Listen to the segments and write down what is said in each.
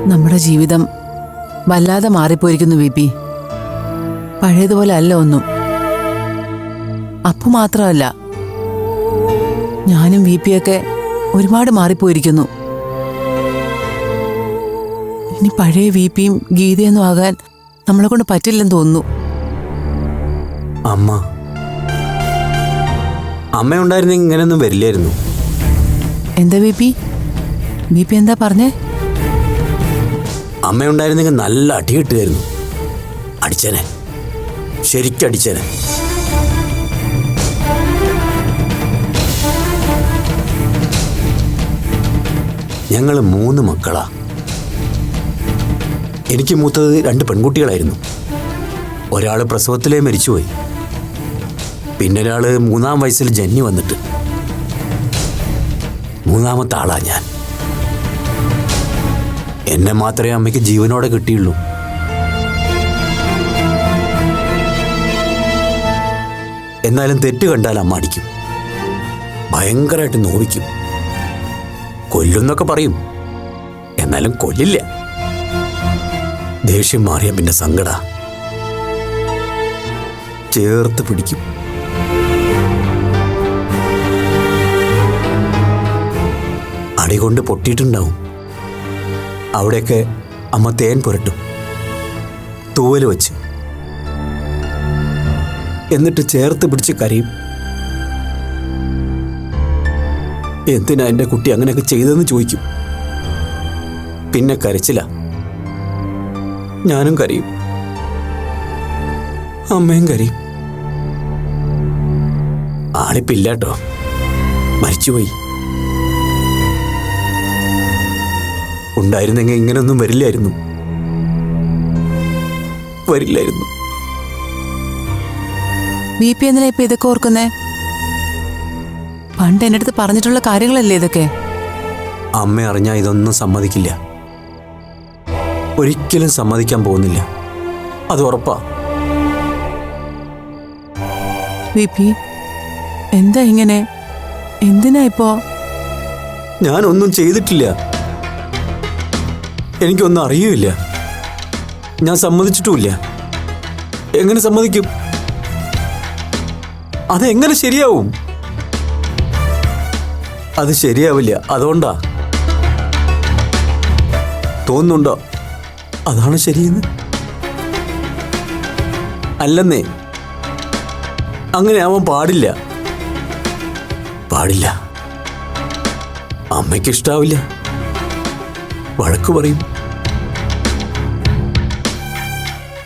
നമ്മുടെ ജീവിതം വല്ലാതെ മാറിപ്പോയിരിക്കുന്നു വി പി. പഴയതുപോലെ അല്ല ഒന്നും. അപ്പു മാത്രമല്ല, ഞാനും വി പിയൊക്കെ ഒരുപാട് മാറിപ്പോയിരിക്കുന്നു. ഇനി പഴയ വി പിയും ഗീതയൊന്നും ആകാൻ നമ്മളെ കൊണ്ട് പറ്റില്ലെന്ന് തോന്നുന്നു. അമ്മ ഉണ്ടായിരുന്നെങ്കിൽ ഇങ്ങനെയൊന്നും വരില്ലായിരുന്നു. എന്താ വി പി എന്താ പറഞ്ഞേ? അമ്മ ഉണ്ടായിരുന്നെങ്കിൽ നല്ല അടി കിട്ടുമായിരുന്നു. അടിച്ചേനെ, ശരിക്കടിച്ചേനെ. ഞങ്ങൾ 3 മക്കളാ. എനിക്ക് മൂത്തത് 2 പെൺകുട്ടികളായിരുന്നു. ഒരാൾ പ്രസവത്തിലേ മരിച്ചുപോയി. പിന്നെ ഒരാൾ 3-ാം വയസ്സിൽ ജന്നി വന്നിട്ട്. 3-ാമത്തെ ആളാ ഞാൻ. എന്നെ മാത്രമേ അമ്മയ്ക്ക് ജീവനോടെ കിട്ടിയുള്ളൂ. എന്നാലും തെറ്റ് കണ്ടാൽ അമ്മ അടിക്കും, ഭയങ്കരമായിട്ട് നോവിക്കും. കൊല്ലുന്നൊക്കെ പറയും, എന്നാലും കൊല്ലില്ല. ദേഷ്യം മാറിയ പിന്നെ സങ്കട, ചേർത്ത് പിടിക്കും. അടികൊണ്ട് പൊട്ടിയിട്ടുണ്ടാവും. അവിടെയൊക്കെ അമ്മ തേൻ പുരട്ടും, തൂവല് വെച്ച്. എന്നിട്ട് ചേർത്ത് പിടിച്ച് കരയും. എന്തിനാ എൻ്റെ കുട്ടി അങ്ങനെയൊക്കെ ചെയ്തെന്ന് ചോദിക്കും. പിന്നെ കരച്ചില്ല. ഞാനും കരയും, അമ്മയും കരയും. ആളിപ്പില്ലാട്ടോ, മരിച്ചുപോയി. ഉണ്ടായിരുന്നെങ്കിൽ ഇങ്ങനൊന്നും വരില്ലായിരുന്നു. വി പി എന്തിനാ ഇപ്പൊ ഇതൊക്കെ ഓർക്കുന്നേ? പണ്ട് എൻ്റെ അടുത്ത് പറഞ്ഞിട്ടുള്ള കാര്യങ്ങളല്ലേ ഇതൊക്കെ? അമ്മ അറിഞ്ഞാൽ ഇതൊന്നും സമ്മതിക്കില്ല. ഒരിക്കലും സമ്മതിക്കാൻ പോകുന്നില്ല, അത് ഉറപ്പാ. വി പി എന്താ ഇങ്ങനെ? എന്തിനാ ഇപ്പോ? ഞാനൊന്നും ചെയ്തിട്ടില്ല. എനിക്കൊന്നും അറിയില്ല. ഞാൻ സമ്മതിച്ചിട്ടുമില്ല. എങ്ങനെ സമ്മതിക്കും? അതെങ്ങനെ ശരിയാവും? അത് ശരിയാവില്ല. അതുകൊണ്ടാ. തോന്നുന്നുണ്ടോ അതാണ് ശരിയെന്ന്? അല്ലെന്നേ, അങ്ങനെ ആവാൻ പാടില്ല. അമ്മയ്ക്ക് ഇഷ്ടാവില്ല, വഴക്ക് പറയും.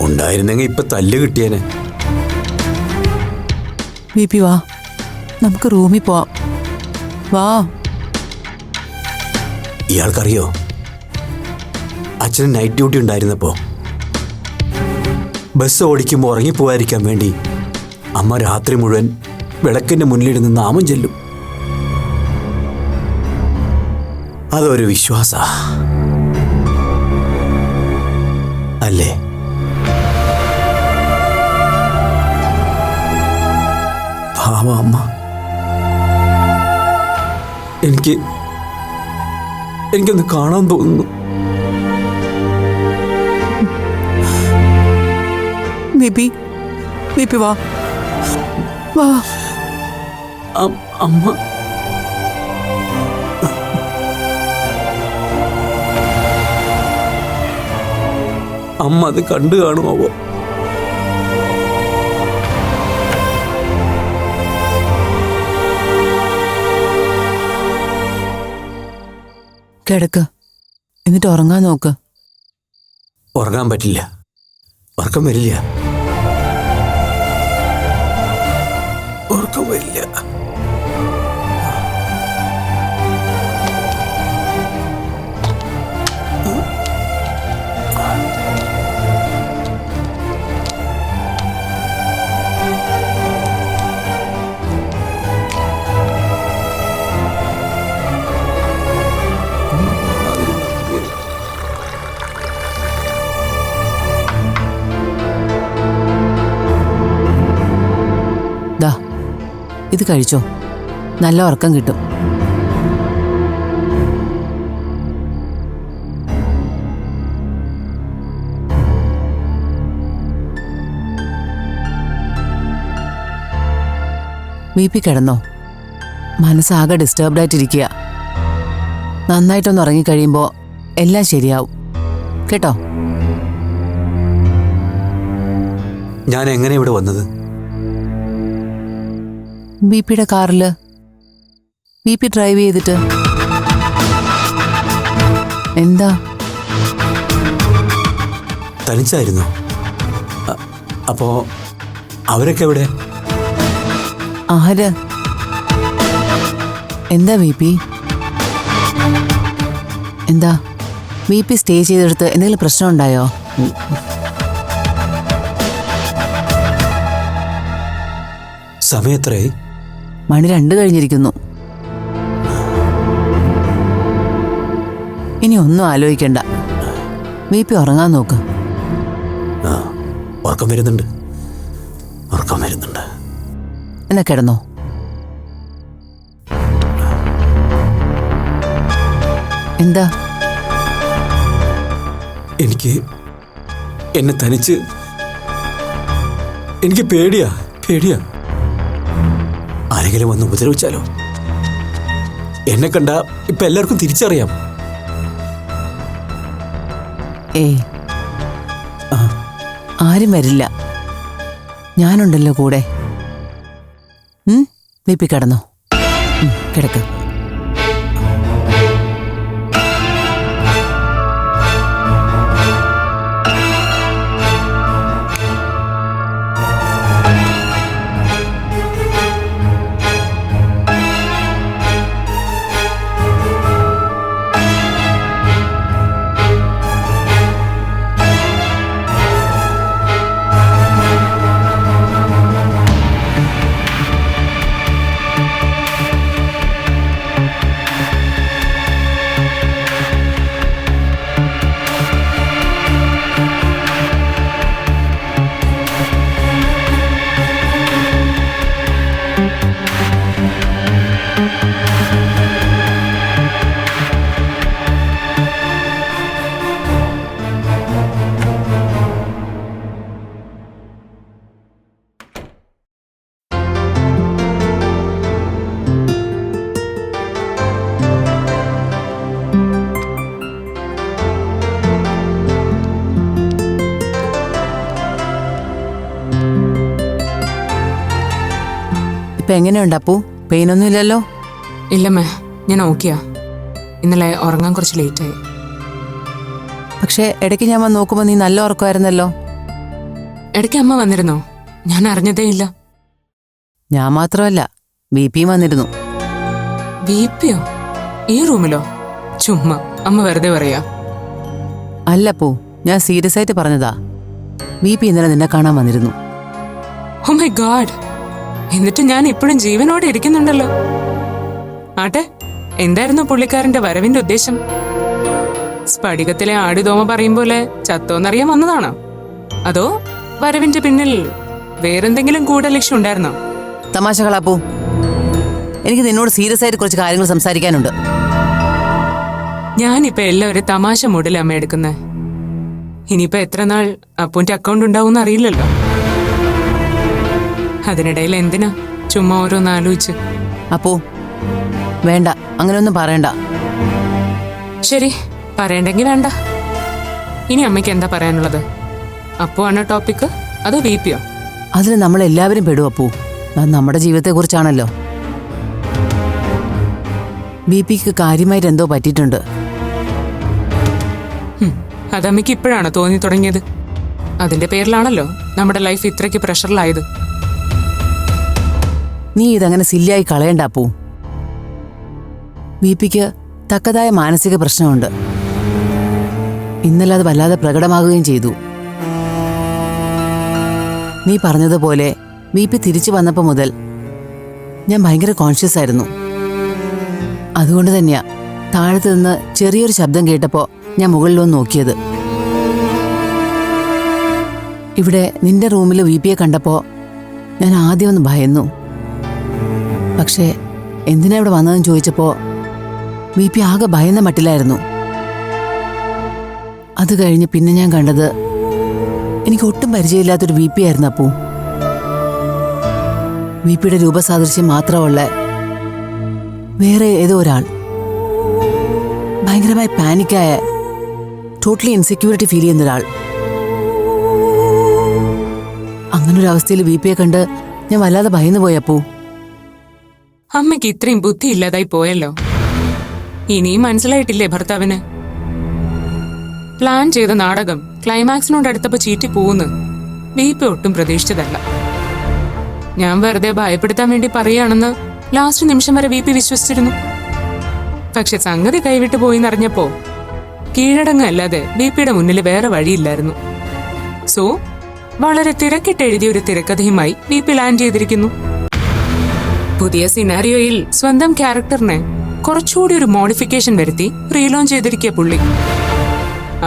ഉണ്ടായിരുന്നെങ്കിൽ ഇപ്പൊ തല്ല് കിട്ടിയേനെ. വി പി വാ, നമുക്ക് റൂമിൽ പോവാം. വാ. ഇയാൾക്കറിയോ, അച്ഛന് നൈറ്റ് ഡ്യൂട്ടി ഉണ്ടായിരുന്നപ്പോ ബസ് ഓടിക്കുമ്പോൾ ഉറങ്ങിപ്പോവാതിരിക്കാൻ വേണ്ടി അമ്മ രാത്രി മുഴുവൻ വിളക്കിന്റെ മുന്നിലിരുന്ന് നാമം ചൊല്ലും. അതൊരു വിശ്വാസ അല്ലേ? പാവ അമ്മ. എനിക്കൊന്ന് കാണാൻ തോന്നുന്നു. ബി പി വാ. അമ്മ അത് കണ്ടു കാണുമോ? കിടക്ക്, എന്നിട്ട് ഉറങ്ങാൻ നോക്ക്. ഉറങ്ങാൻ പറ്റില്ല, ഉറക്കം വരില്ല. ദാ ഇത് കഴിച്ചോ, നല്ല ഉറക്കം കിട്ടും. ബി പി കിടന്നോ? മനസ്സാകെ ഡിസ്റ്റർബ്ഡ് ആയിട്ടിരിക്കുക. നന്നായിട്ടൊന്ന് ഉറങ്ങിക്കഴിയുമ്പോൾ എല്ലാം ശരിയാവും കേട്ടോ. ഞാൻ എങ്ങനെ ഇവിടെ വന്നത്? ബി പിയുടെ കാറിൽ ബി പി ഡ്രൈവ് ചെയ്തിട്ട്. എന്താ? തനിച്ചായിരുന്നോ? അപ്പോ അവരൊക്കെ എവിടെ? ആര്? എന്താ ബി പി? എന്താ ബി പി സ്റ്റേ ചെയ്തെടുത്ത് എന്തെങ്കിലും പ്രശ്നം ഉണ്ടായോ? സമയം എത്രയായി? മണി 2 കഴിഞ്ഞിരിക്കുന്നു. ഇനി ഒന്നും ആലോചിക്കണ്ട. ബി പി ഉറങ്ങാൻ നോക്ക്. ഉറക്കം വരുന്നുണ്ട്. എന്നാ കിടന്നോ. എന്താ? എന്നെ തനിച്ച് എനിക്ക് പേടിയാ. ആരെങ്കിലും വന്ന് ഉപദ്രവിച്ചാലോ? എന്നെ കണ്ട ഇപ്പൊ എല്ലാവർക്കും തിരിച്ചറിയാം. ആരും വരില്ല, ഞാനുണ്ടല്ലോ കൂടെ. ബി പി കിടന്നോ. കിടക്ക്. ഇപ്പൊ എങ്ങനെയുണ്ട് അപ്പു? പെയിനൊന്നും ഇല്ലല്ലോ? ഇല്ലമ്മേ, ഞാൻ ഓക്കെയാ. ഇന്നലെ ഉറങ്ങാൻ കുറച്ച് ലേറ്റായി. പക്ഷെ ഇടയ്ക്ക് ഞാൻ വന്ന് നോക്കുമ്പോ നീ നല്ല ഉറക്കമായിരുന്നല്ലോ. ഇടയ്ക്ക് അമ്മ വന്നിരുന്നോ? ഞാൻ അറിഞ്ഞതേ ഇല്ല. ഞാൻ മാത്രമല്ല, ബി പിയും വന്നിരുന്നു. ബിപിയോ? ഈ റൂമിലോ? ചുമ്മാ അമ്മ വെറുതെ പറയാ. അല്ലപ്പൂ, ഞാൻ സീരിയസ് ആയിട്ട് പറഞ്ഞതാ. ബി പി ഇന്നലെ നിന്നെ കാണാൻ വന്നിരുന്നു. Oh my god! എന്നിട്ട് ഞാൻ ഇപ്പോഴും ജീവനോടെ ഇരിക്കുന്നുണ്ടല്ലോ. ആട്ടെ, എന്തായിരുന്നു പുള്ളിക്കാരന്റെ വരവിന്റെ ഉദ്ദേശം? സ്ഫടികത്തിലെ ആടുതോമ പറയും പോലെ ചത്തോന്നറിയാൻ വന്നതാണോ? അതോ വരവിന്റെ പിന്നിൽ വേറെന്തെങ്കിലും കൂടുതൽ ലക്ഷ്യം ഉണ്ടായിരുന്നോ? തമാശകളാപ്പൂ, എനിക്ക് നിന്നോട് സീരിയസ് ആയിട്ട് കുറച്ച് കാര്യങ്ങൾ സംസാരിക്കാനുണ്ട്. ഞാനിപ്പോ എല്ലാവരും തമാശ മൂഡിൽ അമ്മ എടുക്കുന്നേ. ഇനിയിപ്പോ എത്ര നാൾ അപ്പൂന്റെ അക്കൗണ്ട് ഉണ്ടാവും അറിയില്ലല്ലോ. അതിനിടയിൽ എന്തിനാ ചുമ്മാ ഓരോന്ന് ആലോചിച്ച്? അപ്പോ വേണ്ട, അങ്ങനെയൊന്നും പറയണ്ട. ശരി, പറയണ്ടെങ്കി വേണ്ട. ഇനി അമ്മയ്ക്ക് എന്താ പറയാനുള്ളത്? അപ്പോ ആണ് ടോപ്പിക്ക് അതോ വിപിയോ? അതിന് നമ്മളെല്ലാവരും പെടും അപ്പൂ. അത് നമ്മുടെ ജീവിതത്തെ കുറിച്ചാണല്ലോ. ബി പിക്ക് കാര്യമായിട്ട് എന്തോ പറ്റിയിട്ടുണ്ട്. അതമ്മയ്ക്ക് ഇപ്പോഴാണോ തോന്നി തുടങ്ങിയത്? അതിന്റെ പേരിലാണല്ലോ നമ്മുടെ ലൈഫ് ഇത്രയ്ക്ക് പ്രഷറിലായത്. നീ ഇതങ്ങനെ സില്ലിയായി കളയണ്ട അപ്പൂ. ബി പിക്ക് തക്കതായ മാനസിക പ്രശ്നമുണ്ട്. ഇന്നലെ അത് വല്ലാതെ പ്രകടമാകുകയും ചെയ്തു. നീ പറഞ്ഞതുപോലെ ബി പി തിരിച്ചു വന്നപ്പോൾ മുതൽ ഞാൻ ഭയങ്കര കോൺഷ്യസ് ആയിരുന്നു. അതുകൊണ്ട് തന്നെയാ താഴത്ത് നിന്ന് ചെറിയൊരു ശബ്ദം കേട്ടപ്പോൾ ഞാൻ മുകളിലൊന്ന് നോക്കിയത്. ഇവിടെ നിന്റെ റൂമിൽ ബി പിയെ കണ്ടപ്പോൾ ഞാൻ ആദ്യം ഒന്ന് ഭയന്നു. പക്ഷേ എന്തിനാ ഇവിടെ വന്നതെന്ന് ചോദിച്ചപ്പോൾ ബി പി ആകെ ഭയന്ന മട്ടിലായിരുന്നു. അത് കഴിഞ്ഞ് പിന്നെ ഞാൻ കണ്ടത് എനിക്ക് ഒട്ടും പരിചയമില്ലാത്തൊരു ബി പി ആയിരുന്നു അപ്പൂ. വിപിയുടെ രൂപസാദൃശ്യം മാത്രമുള്ള വേറെ ഏതോ ഒരാൾ, ഭയങ്കരമായി പാനിക്കായ, ടോട്ടലി ഇൻസെക്യൂരിറ്റി ഫീൽ ചെയ്യുന്ന ഒരാൾ. അങ്ങനൊരവസ്ഥയിൽ വിപിയെ കണ്ട് ഞാൻ വല്ലാതെ ഭയന്നു പോയപ്പോ. അമ്മയ്ക്ക് ഇത്രയും ബുദ്ധി ഇല്ലാതായി പോയല്ലോ. ഇനിയും മനസ്സിലായിട്ടില്ലേ ഭർത്താവിന്? പ്ലാൻ ചെയ്ത നാടകം ക്ലൈമാക്സിനോട് അടുത്തപ്പോ ചീറ്റി പോകുന്നു വിപി ഒട്ടും പ്രതീക്ഷിച്ചതല്ല. ഞാൻ വെറുതെ ഭയപ്പെടുത്താൻ വേണ്ടി പറയുകയാണെന്ന് ലാസ്റ്റ് നിമിഷം വരെ വിപി വിശ്വസിച്ചിരുന്നു. പക്ഷെ സംഗതി കൈവിട്ടു പോയിന്നറിഞ്ഞപ്പോ കീഴടങ്ങല്ലാതെ വിപിയുടെ മുന്നിൽ വേറെ വഴിയില്ലായിരുന്നു. സോ വളരെ തിരക്കിട്ടെഴുതിയ ഒരു തിരക്കഥയുമായി വിപി ലാൻഡ് ചെയ്തിരിക്കുന്നു. പുതിയ സിനാരിയോയിൽ സ്വന്തം ക്യാരക്ടറിനെ കുറച്ചുകൂടി ഒരു മോഡിഫിക്കേഷൻ വരുത്തി റീലോഞ്ച് ചെയ്തിരിക്കുക പുള്ളി.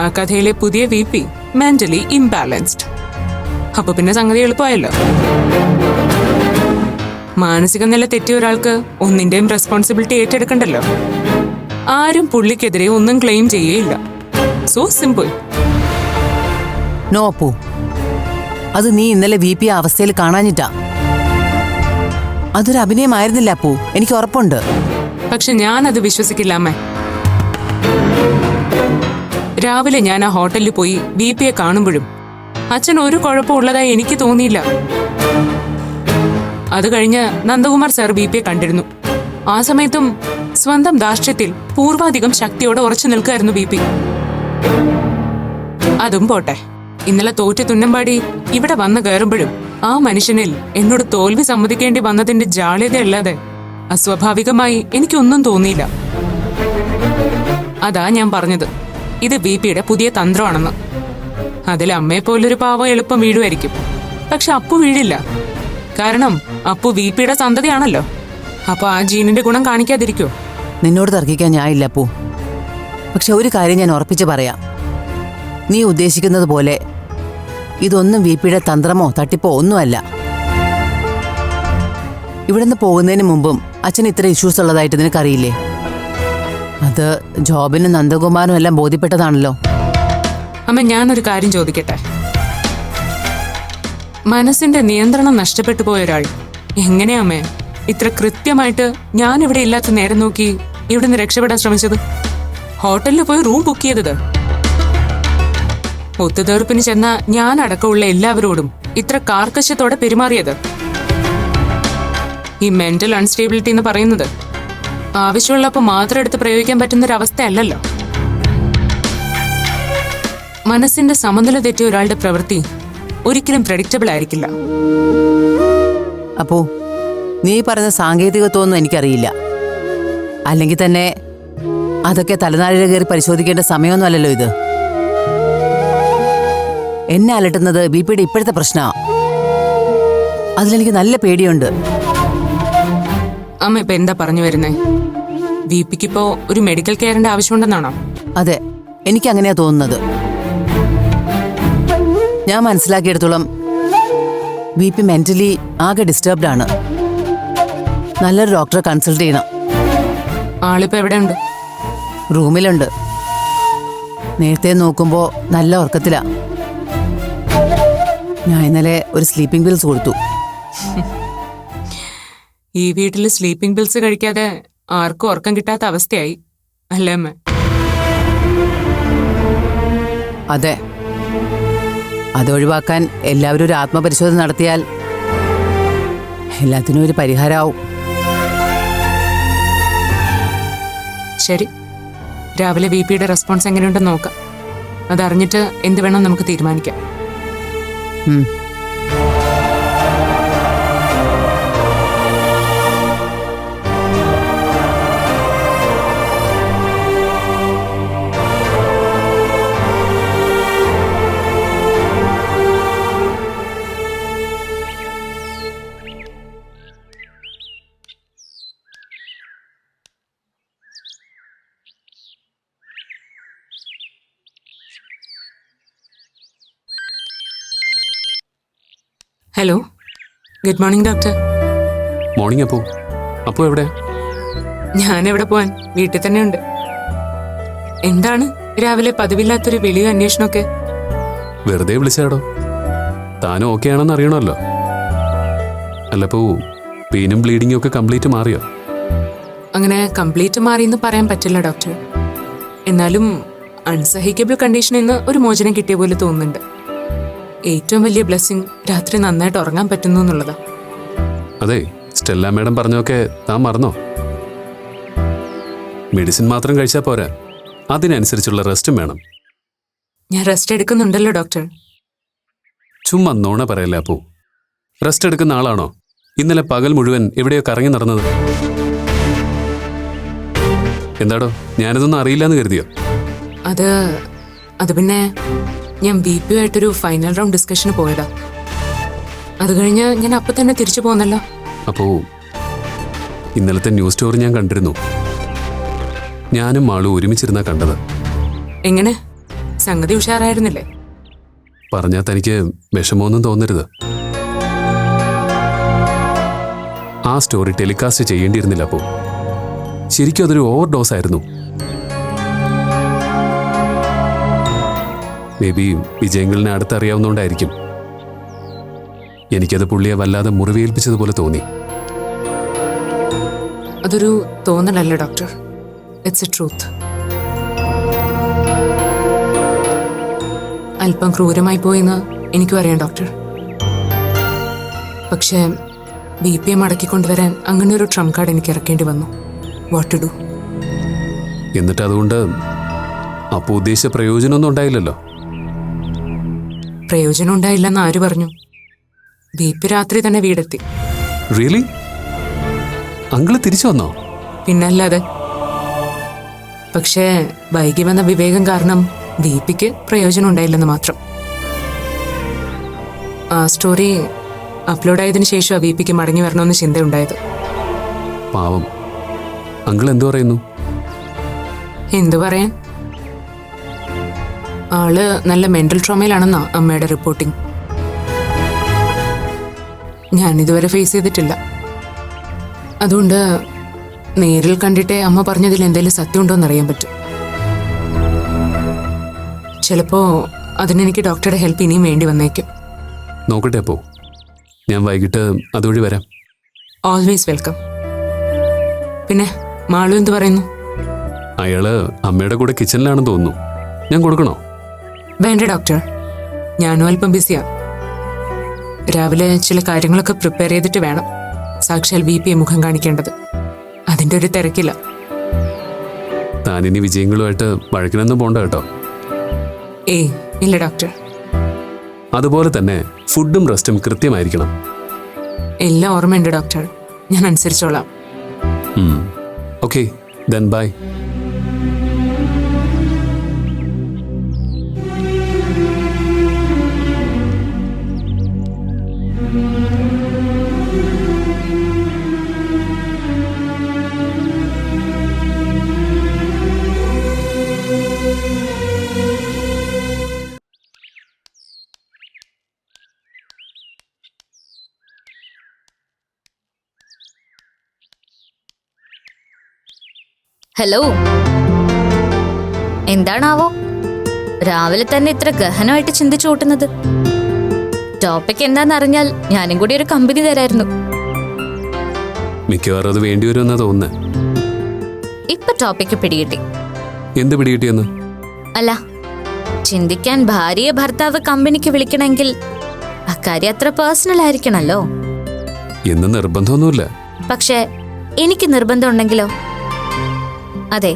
ആ കഥയിലെ പുതിയ വിപി മെന്റലി ഇംബാലൻസ്ഡ്. അപ്പൊ പിന്നെ സംഗതി എളുപ്പമായല്ലോ. മാനസിക നില തെറ്റിയ ഒരാൾക്ക് ഒന്നിന്റെയും റെസ്പോൺസിബിലിറ്റി ഏറ്റെടുക്കണ്ടല്ലോ. ആരും പുള്ളിക്കെതിരെ ഒന്നും ക്ലെയിം ചെയ്യുകയില്ല. So simple. നോ അപ്പു, അത് നീ ഇന്നലെ വിപി ആ അവസ്ഥയിൽ കാണാഞ്ഞിട്ടാ. അതൊരു അഭിനയമായിരുന്നില്ല അപ്പു, എനിക്ക് ഉറപ്പുണ്ട്. പക്ഷെ ഞാനത് വിശ്വസിക്കില്ല അമ്മേ. രാവിലെ ഞാൻ ആ ഹോട്ടലിൽ പോയി വിപിയെ കാണുമ്പോഴും അച്ഛൻ ഒരു കുഴപ്പമുള്ളതായി എനിക്ക് തോന്നിയില്ല. അത് കഴിഞ്ഞ് നന്ദകുമാർ സാർ വിപിയെ കണ്ടിരുന്നു. ആ സമയത്തും സ്വന്തം ധാർഷ്ട്യത്തിൽ പൂർവാധികം ശക്തിയോടെ ഉറച്ചു നിൽക്കായിരുന്നു വിപി. അതും പോട്ടെ, ഇന്നലെ തോറ്റ് തുന്നമ്പാടി ഇവിടെ വന്നു കയറുമ്പോഴും ആ മനുഷ്യനിൽ എന്നോട് തോൽവി സമ്മതിക്കേണ്ടി വന്നതിന്റെ ജാള്യതയല്ലാതെ അസ്വാഭാവികമായി എനിക്കൊന്നും തോന്നിയില്ല. അതാ ഞാൻ പറഞ്ഞത്, ഇത് വിപിയുടെ പുതിയ തന്ത്രമാണെന്ന്. അതിൽ അമ്മയെപ്പോലൊരു പാവം എളുപ്പം വീഴുമായിരിക്കും. പക്ഷെ അപ്പു വീഴില്ല. കാരണം അപ്പു വിപിയുടെ സന്തതിയാണല്ലോ. അപ്പൊ ആ ജീനിന്റെ ഗുണം കാണിക്കാതിരിക്കോ? നിന്നോട് തർക്കിക്കാൻ ഞാനില്ല അപ്പു. പക്ഷെ ഒരു കാര്യം ഞാൻ ഉറപ്പിച്ച് പറയാം, നീ ഉദ്ദേശിക്കുന്നത് പോലെ ഇതൊന്നും വിപിയുടെ തന്ത്രമോ തട്ടിപ്പോ ഒന്നുമല്ല. ഇവിടുന്ന് പോകുന്നതിന് മുമ്പും അച്ഛൻ ഇത്ര ഇഷ്യൂസ് ഉള്ളതായിട്ട് നിനക്കറിയില്ലേ? അത് ജോബിനും നന്ദകുമാറിനും എല്ലാം ബോധ്യപ്പെട്ടതാണല്ലോ. അമ്മ, ഞാനൊരു കാര്യം ചോദിക്കട്ടെ. മനസ്സിന്റെ നിയന്ത്രണം നഷ്ടപ്പെട്ടു പോയ ഒരാൾ എങ്ങനെയാമ്മേ ഇത്ര കൃത്യമായിട്ട് ഞാൻ ഇവിടെ ഇല്ലാത്ത നേരം നോക്കി ഇവിടുന്ന് രക്ഷപ്പെടാൻ ശ്രമിച്ചത്? ഹോട്ടലിൽ പോയി റൂം ബുക്ക് ചെയ്തത്, ഒത്തുതീർപ്പിന് ചെന്ന ഞാൻ അടക്കമുള്ള എല്ലാവരോടും ഇത്ര കാർക്കശ്യത്തോടെ പെരുമാറിയത്. ഈ മെന്റൽ അൺസ്റ്റേബിലിറ്റി എന്ന് പറയുന്നത് ആവശ്യമുള്ളപ്പോ മാത്രം എടുത്ത് പ്രയോഗിക്കാൻ പറ്റുന്നൊരവസ്ഥയല്ലല്ലോ. മനസ്സിന്റെ സമനില തെറ്റിയ ഒരാളുടെ പ്രവൃത്തി ഒരിക്കലും പ്രഡിക്റ്റബിൾ ആയിരിക്കില്ല. അപ്പോ നീ പറഞ്ഞ സാങ്കേതികത്വമൊന്നും എനിക്കറിയില്ല. അല്ലെങ്കിൽ തന്നെ അതൊക്കെ തലനാരിഴ കയറി പരിശോധിക്കേണ്ട സമയമൊന്നും അല്ലല്ലോ ഇത്. എന്നെ അലട്ടുന്നത് ബിപിയുടെ ഇപ്പോഴത്തെ പ്രശ്നമാണ്. അതിലെനിക്ക് നല്ല പേടിയുണ്ട്. അമ്മ ഇപ്പൊ എന്താ പറഞ്ഞു വരുന്നേ? വിപിക്കിപ്പോ ഒരു മെഡിക്കൽ കെയറിന്റെ ആവശ്യമുണ്ടെന്നാണോ? അതെ, എനിക്ക് അങ്ങനെയാ തോന്നുന്നത്. ഞാൻ മനസ്സിലാക്കിയെടുത്തോളം വിപി മെന്റലി ആകെ ഡിസ്റ്റർബ്ഡ് ആണ്. നല്ലൊരു ഡോക്ടറെ കൺസൾട്ട് ചെയ്യണം. ആളിപ്പോ എവിടെയുണ്ട്? റൂമിലുണ്ട്. നേരത്തെ നോക്കുമ്പോ നല്ല ഉറക്കത്തിലാ. ഞാൻ ഇന്നലെ ഒരു സ്ലീപ്പിംഗ് പിൽസ് കൊടുത്തു. ഈ വീട്ടിൽ സ്ലീപ്പിംഗ് പിൽസ് കഴിക്കാതെ ആർക്കും ഉറക്കം കിട്ടാത്ത അവസ്ഥയായി അല്ലേ അമ്മ? അതെ, അതൊഴിവാക്കാൻ എല്ലാവരും ഒരു ആത്മപരിശോധന നടത്തിയാൽ എല്ലാത്തിനും ഒരു പരിഹാരമാവും. ശരി, രാവിലെ വിപിയുടെ റെസ്പോൺസ് എങ്ങനെയുണ്ടെന്ന് നോക്കാം. അതറിഞ്ഞിട്ട് എന്ത് വേണം നമുക്ക് തീരുമാനിക്കാം. Hello, good morning doctor. Morning. അപ്പോ എവിടെ? ഞാൻ എവിടെ പോവാൻ, വീട്ടിൽ തന്നെ ഉണ്ട്. എന്താണ് രാവിലെ പതിവില്ലാത്തൊരു വിളിയും അന്വേഷണമൊക്കെ? വെറുതെ വിളിച്ചാടോ. താനും ഓക്കെ ആണെന്ന് അറിയണമല്ലോ. അല്ലപ്പോ പെയിനും ബ്ലീഡിങ്ങും ഒക്കെ കംപ്ലീറ്റ് മാറിയോ? അങ്ങനെ കംപ്ലീറ്റ് മാറിയെന്ന് പറയാൻ പറ്റില്ല ഡോക്ടർ. എന്നാലും അൺസഹിക്കബിൾ കണ്ടീഷനിൽ നിന്ന് ഒരു മോചനം കിട്ടിയ പോലെ തോന്നുന്നുണ്ട്. ഏറ്റവും വലിയ ബ്ലെസ്സിങ് രാത്രി നന്നായിട്ട് ഉറങ്ങാൻ പറ്റുന്നു എന്നുള്ളതാ. അതെ, സ്റ്റെല്ല മാഡം പറഞ്ഞൊക്കെ താൻ മറന്നോ? മെഡിസിൻ മാത്രം കഴിച്ചാൽ പോരാ, അതിനനുസരിച്ചുള്ള റെസ്റ്റും വേണം. ഞാൻ റെസ്റ്റ് എടുക്കുന്നുണ്ടല്ലോ ഡോക്ടർ. ചുമ്മാ നോണ പറയല്ലേ അപ്പോ. റെസ്റ്റ് എടുക്കുന്ന ആളാണോ ഇന്നലെ പകൽ മുഴുവൻ എവിടെയോ കറങ്ങി നടന്നത്? എന്താടോ, ഞാനിതൊന്നും അറിയില്ലെന്ന് കരുതിയോ? അത് പിന്നെ ഞാൻ BP ആയിട്ടൊരു ഫൈനൽ റൗണ്ട് ഡിസ്കഷന് പോയതാ. അത് കഴിഞ്ഞ് ഞാൻ അപ്പം തന്നെ തിരിച്ചു പോന്നല്ലോ. അപ്പോ ഇന്നലത്തെ ന്യൂസ് സ്റ്റോറി ഞാൻ കണ്ടിരുന്നു. ഞാനും ആളും ഒരുമിച്ചിരുന്നാ കണ്ടത്. എങ്ങനെ? സംഗതി ഉഷാറായിരുന്നില്ലേ? പറഞ്ഞാൽ തനിക്ക് വിഷമമൊന്നും തോന്നരുത്. ആ സ്റ്റോറി ടെലികാസ്റ്റ് ചെയ്യേണ്ടിയിരുന്നില്ല. അപ്പോ ശരിക്കും അതൊരു ഓവർ ഡോസ് ആയിരുന്നു. മേ ബി വിജയങ്ങളിനെ അടുത്തറിയാവുന്നതുകൊണ്ടായിരിക്കും എനിക്കത് പുള്ളിയെ വല്ലാതെ മുറിവേൽപ്പിച്ചതുപോലെ തോന്നി. അതൊരു തോന്നലല്ല ഡോക്ടർ, ഇറ്റ്സ് എ ട്രൂത്ത്. അല്പം ക്രൂരമായി പോയെന്ന് എനിക്കും അറിയാം ഡോക്ടർ. പക്ഷേ BP മടക്കിക്കൊണ്ടുവരാൻ അങ്ങനെ ഒരു ട്രംപ് കാർഡ് എനിക്ക് ഇറക്കേണ്ടി വന്നു. What to do? എന്നിട്ട് അതുകൊണ്ട് അപ്പോൾ ഉദ്ദേശിച്ച പ്രയോജനമൊന്നും ഉണ്ടായില്ലല്ലോ. പ്രയോജനം ഉണ്ടായില്ലെന്ന് ആര് പറഞ്ഞു? BP രാത്രി തന്നെ വീടെത്തി. റിയലി? അങ്കിള് തിരിച്ചു വന്നോ? പിന്നല്ലാതെ. പക്ഷേ വൈകി വന്ന വിവേകം കാരണം ദീപിക്ക് പ്രയോജനം ഉണ്ടായില്ലെന്ന് മാത്രം. ആ സ്റ്റോറി അപ്ലോഡായതിനു ശേഷം VPക്ക് മടങ്ങി വരണമെന്ന് ചിന്തയുണ്ടായത്. പാവം. അങ്കിൾ എന്തു പറയുന്നു? എന്തു പറയാൻ, ആള് നല്ല മെന്റൽ ട്രോമയിലാണെന്നാ അമ്മയുടെ റിപ്പോർട്ടിംഗ്. ഞാനിതുവരെ ഫേസ് ചെയ്തിട്ടില്ല. അതുകൊണ്ട് നേരിൽ കണ്ടിട്ടേ അമ്മ പറഞ്ഞതിൽ എന്തെങ്കിലും സത്യമുണ്ടോയെന്ന് അറിയാൻ പറ്റും. ചിലപ്പോ അതിനെനിക്ക് ഡോക്ടറുടെ ഹെൽപ്പ് ഇനിയും വേണ്ടി വന്നേക്കും. നോക്കട്ടെ, അപ്പോ ഞാൻ വൈകിട്ട് അതുവഴി വരാം. Always welcome. പിന്നെ മാളു എന്ത് പറയുന്നു? അയാള് അമ്മയുടെ കൂടെ കിച്ചണിലാണെന്ന് തോന്നുന്നു. ഞാൻ കൊടുക്കണോ? വേണ്ട ഡോക്ടർ, ഞാനും അല്പം ബിസിയാ. രാവിലെ ചില കാര്യങ്ങളൊക്കെ പ്രിപ്പയർ ചെയ്തിട്ട് വേണം സാക്ഷാൽ VPയെ മുഖം കാണിക്കേണ്ടത്. അതിൻ്റെ ഒരു തിരക്കില്ല. താനിനി വിജയങ്ങളുമായിട്ട് വഴക്കിനൊന്നും പോണ്ട കേട്ടോ. ഏയ് ഇല്ല ഡോക്ടർ. അതുപോലെ തന്നെ ഫുഡും റെസ്റ്റും കൃത്യമായിരിക്കണം. എല്ലാം ഓർമ്മയുണ്ട് ഡോക്ടർ, ഞാൻ അനുസരിച്ചോളാം. Okay, then bye. ഹലോ, എന്താണാവോ രാവിലെ തന്നെ ഇത്ര ഗഹനമായിട്ട് ചിന്തിച്ചു കൂട്ടുന്നത്? ടോപ്പിക് എന്താണെന്നറിഞ്ഞാൽ ഞാനും കൂടി ഒരു കമ്പനി തരായിരുന്നു. മിക്കവാറും അത് വേണ്ടി വരുമെന്നാ തോന്നുന്നത്. ഇപ്പൊ ടോപ്പിക്ക് പിടികിട്ടി. എന്ത് പിടികിട്ടിയെന്ന്? അല്ല, ചിന്തിക്കാൻ ഭാര്യയെ ഭർത്താവ് കമ്പനിക്ക് വിളിക്കണമെങ്കിൽ അക്കാര്യം അത്ര പേഴ്സണൽ ആയിരിക്കണല്ലോ. എന്ന് നിർബന്ധമൊന്നുമില്ല. പക്ഷെ എനിക്ക് നിർബന്ധം ഉണ്ടെങ്കിലോ? അതെ,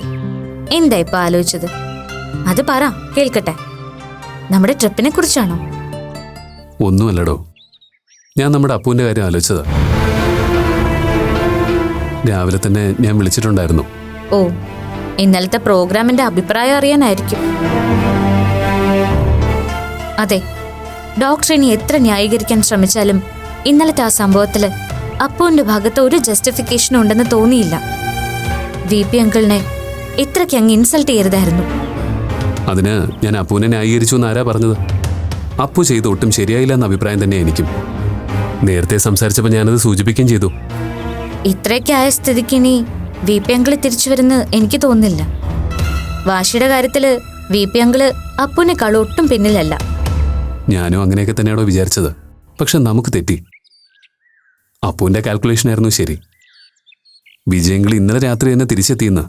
എന്താ ഇപ്പൊ ആലോചിച്ചത്? അത് പറ, കേൾക്കട്ടെ. നമ്മുടെ ട്രിപ്പിനെ കുറിച്ചാണോ? ഒന്നുമല്ലടോ, ഞാൻ നമ്മുടെ അപ്പുവിന്റെ കാര്യം ആലോചിച്ചതാ. രാവിലെ തന്നെ ഞാൻ വിളിച്ചിട്ടുണ്ടായിരുന്നു. ഓ, ഇന്നലത്തെ പ്രോഗ്രാമിന്റെ അഭിപ്രായം അറിയാനായിരിക്കും. അതെ, ഡോക്ടർ ഇനി എത്ര ന്യായീകരിക്കാൻ ശ്രമിച്ചാലും ഇന്നലത്തെ ആ സംഭവത്തില് അപ്പുവിന്റെ ഭാഗത്ത് ഒരു ജസ്റ്റിഫിക്കേഷൻ ഉണ്ടെന്ന് തോന്നിയില്ല. VP അങ്കിളിനെ ഇത്രയ്ക്ക് അങ്ങ് ഇൻസൾട്ട് ചെയ്യരുതായിരുന്നു. അതിന് ഞാൻ അപ്പുവിനെ ന്യായീകരിച്ചു എന്ന് ആരാ പറഞ്ഞത്? അപ്പു ചെയ്ത് ഒട്ടും ശരിയായില്ല എന്ന അഭിപ്രായം തന്നെ എനിക്കും. നേരത്തെ സംസാരിച്ചപ്പോൾ ഞാനത് സൂചിപ്പിക്കുകയും ചെയ്തു. ഇത്രയൊക്കെ ആയ സ്ഥിതിക്ക് ഇനി VP അങ്കിള് തിരിച്ചു വരുന്ന എനിക്ക് തോന്നുന്നില്ല. വാശിയുടെ കാര്യത്തില് VP അങ്കിള് അപ്പുവിനേക്കാൾ ഒട്ടും പിന്നിലല്ല. ഞാനും അങ്ങനെയൊക്കെ തന്നെയാണോ വിചാരിച്ചത്. പക്ഷെ നമുക്ക് തെറ്റി. അപ്പുവിന്റെ കാൽക്കുലേഷൻ ആയിരുന്നു ശരി. വിജയങ്ങൾ ഇന്നലെ രാത്രി തന്നെ തിരിച്ചെത്തിയെന്ന്